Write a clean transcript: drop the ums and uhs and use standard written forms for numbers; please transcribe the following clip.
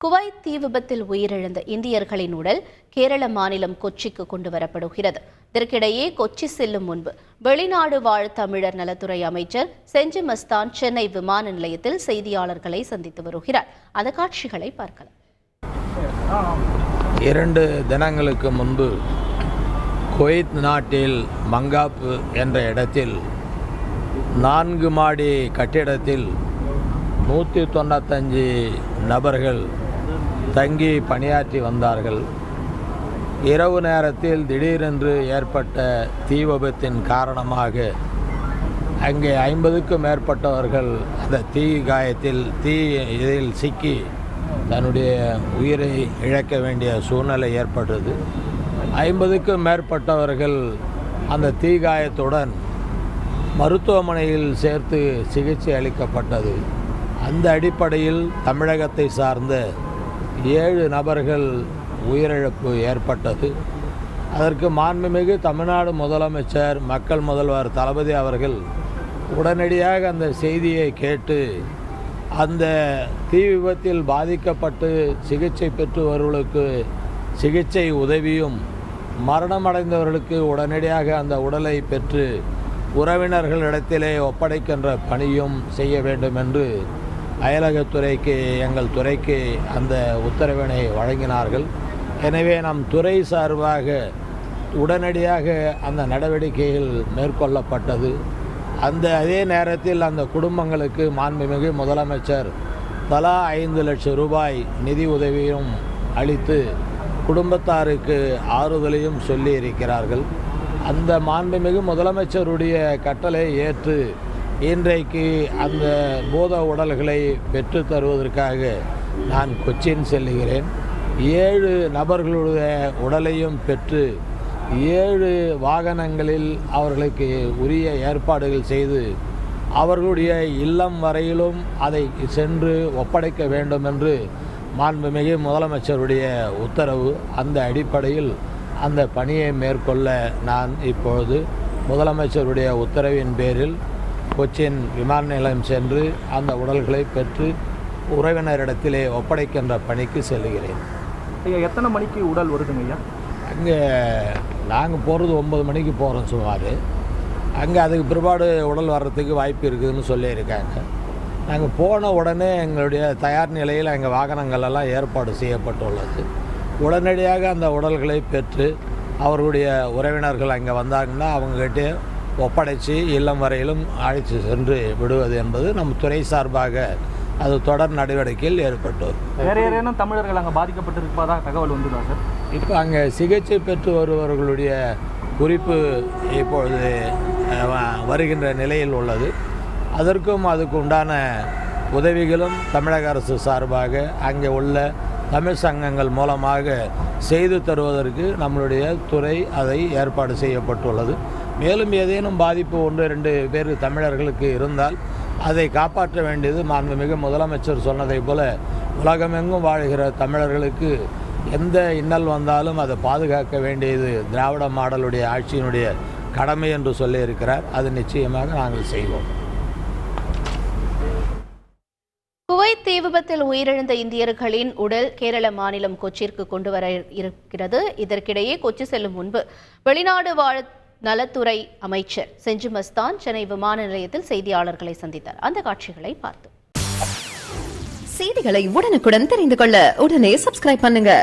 Kuwait தீ விபத்தில் உயிரிழந்த இந்தியர்களின் உடல் கேரள மாநிலம் கொச்சிக்கு கொண்டு வரப்படுகிறது. இதற்கிடையே கொச்சி செல்லும் முன்பு வெளிநாடு வாழ் தமிழர் நலத்துறை அமைச்சர் செஞ்சி மஸ்தான் சென்னை விமான நிலையத்தில் செய்தியாளர்களை சந்தித்து வருகிறார். அந்த காட்சிகளை பார்க்கலாம். 2 தினங்களுக்கு முன்பு குவைத் நாட்டில் மங்காப்பு என்ற இடத்தில் 4 மாடி கட்டிடத்தில் 195 நபர்கள் தங்கி பணியாற்றி வந்தார்கள். இரவு நேரத்தில் திடீரென்று ஏற்பட்ட தீ விபத்தின் காரணமாக அங்கே 50க்கும் மேற்பட்டவர்கள் அந்த தீ காயத்தில் இதில் சிக்கி தன்னுடைய உயிரை இழக்க வேண்டிய சூழ்நிலை ஏற்பட்டது. 50க்கும் மேற்பட்டவர்கள் அந்த தீ காயத்துடன் மருத்துவமனையில் சேர்த்து சிகிச்சை அளிக்கப்பட்டது. அந்த அடிப்படையில் தமிழகத்தை சார்ந்த 7 நபர்கள் உயிரிழப்பு ஏற்பட்டது. அதற்கு மாண்புமிகு தமிழ்நாடு முதலமைச்சர் மக்கள் முதல்வர் தளபதி அவர்கள் உடனடியாக அந்த செய்தியை கேட்டு அந்த தீ விபத்தில் பாதிக்கப்பட்டு சிகிச்சை பெற்று வருவர்களுக்கு சிகிச்சை உதவியும், மரணமடைந்தவர்களுக்கு உடனடியாக அந்த உடலை பெற்று உறவினர்களிடத்திலே ஒப்படைக்கின்ற பணியும் செய்ய வேண்டும் என்று அயலகத்துறைக்கு, எங்கள் துறைக்கு அந்த உத்தரவினை வழங்கினார்கள். எனவே நம் துறை சார்பாக உடனடியாக அந்த நடவடிக்கைகள் மேற்கொள்ளப்பட்டது. அதே நேரத்தில் அந்த குடும்பங்களுக்கு மாண்புமிகு முதலமைச்சர் தலா 5 லட்சம் ரூபாய் நிதி உதவியும் அளித்து குடும்பத்தாருக்கு ஆறுதலையும் சொல்லி இருக்கிறார்கள். அந்த மாண்புமிகு முதலமைச்சருடைய கட்டளை ஏற்று இன்றைக்கு அந்த பூத உடல்களை பெற்று தருவதற்காக நான் கொச்சின் செல்லுகிறேன். 7 நபர்களுடைய உடலையும் பெற்று 7 வாகனங்களில் அவர்களுக்கு உரிய ஏற்பாடுகள் செய்து அவர்களுடைய இல்லம் வரையிலும் அதை சென்று ஒப்படைக்க வேண்டும் என்று மாண்புமிகு முதலமைச்சருடைய உத்தரவு. அந்த அடிப்படையில் அந்த பணியை மேற்கொள்ள நான் இப்பொழுது முதலமைச்சருடைய உத்தரவின் பேரில் கொச்சின் விமான நிலையம் சென்று அந்த உடல்களை பெற்று உறவினரிடத்திலே ஒப்படைக்கின்ற பணிக்கு செல்லுகிறேன். ஐயா, எத்தனை மணிக்கு உடல் வருதுங்க ஐயா? அங்கே நாங்கள் போகிறது 9 மணிக்கு போகிறோம் சுமார். அங்கே அதுக்கு பிற்பாடு உடல் வர்றதுக்கு வாய்ப்பு இருக்குதுன்னு சொல்லியிருக்காங்க. நாங்கள் போன உடனே எங்களுடைய தயார் நிலையில் எங்கள் வாகனங்களெல்லாம் ஏற்பாடு செய்யப்பட்டுள்ளது. உடனடியாக அந்த உடல்களை பெற்று அவர்களுடைய உறவினர்கள் அங்கே வந்தாங்கன்னா அவங்ககிட்ட ஒப்படைச்சு இல்லம் வரையிலும் அழைத்து சென்று விடுவது என்பது நம் துறை சார்பாக அது தொடர் நடவடிக்கையில் ஏற்பட்டது. வேறு யாரேனும் தமிழர்கள் அங்கே பாதிக்கப்பட்டிருப்பதாக தகவல் வந்துதா சார்? இப்போ அங்கே சிகிச்சை பெற்று வருபவர்களுடைய குறிப்பு இப்பொழுது வருகின்ற நிலையில் உள்ளது. அதற்கும் அதுக்கு உண்டான உதவிகளும் தமிழக அரசு சார்பாக அங்கே உள்ள தமிழ் சங்கங்கள் மூலமாக செய்து தருவதற்கு நம்மளுடைய துறை அதை ஏற்பாடு செய்யப்பட்டுள்ளது. மேலும் ஏதேனும் பாதிப்பு 1-2 பேர் தமிழர்களுக்கு இருந்தால் அதை காப்பாற்ற வேண்டியது மாண்புமிகு முதலமைச்சர் சொன்னதை போல உலகமெங்கும் வாழ்கிற தமிழர்களுக்கு எந்த இன்னல் வந்தாலும் அதை பாதுகாக்க வேண்டியது திராவிட மாடலுடைய ஆட்சியினுடைய கடமை என்று சொல்லியிருக்கிறார். அது நிச்சயமாக நாங்கள் செய்வோம். குவைத் தீ விபத்தில் உயிரிழந்த இந்தியர்களின் உடல் கேரள மாநிலம் கொச்சிற்கு கொண்டு வர இருக்கிறது. இதற்கிடையே கொச்சி செல்லும் முன்பு வெளிநாடு வாழ் நலத்துறை அமைச்சர் செஞ்சி மஸ்தான் சென்னை விமான நிலையத்தில் செய்தியாளர்களை சந்தித்தார். அந்த காட்சிகளை பார்த்தோம். செய்திகளை உடனுக்குடன் தெரிந்து கொள்ள உடனே சப்ஸ்கிரைப் பண்ணுங்க.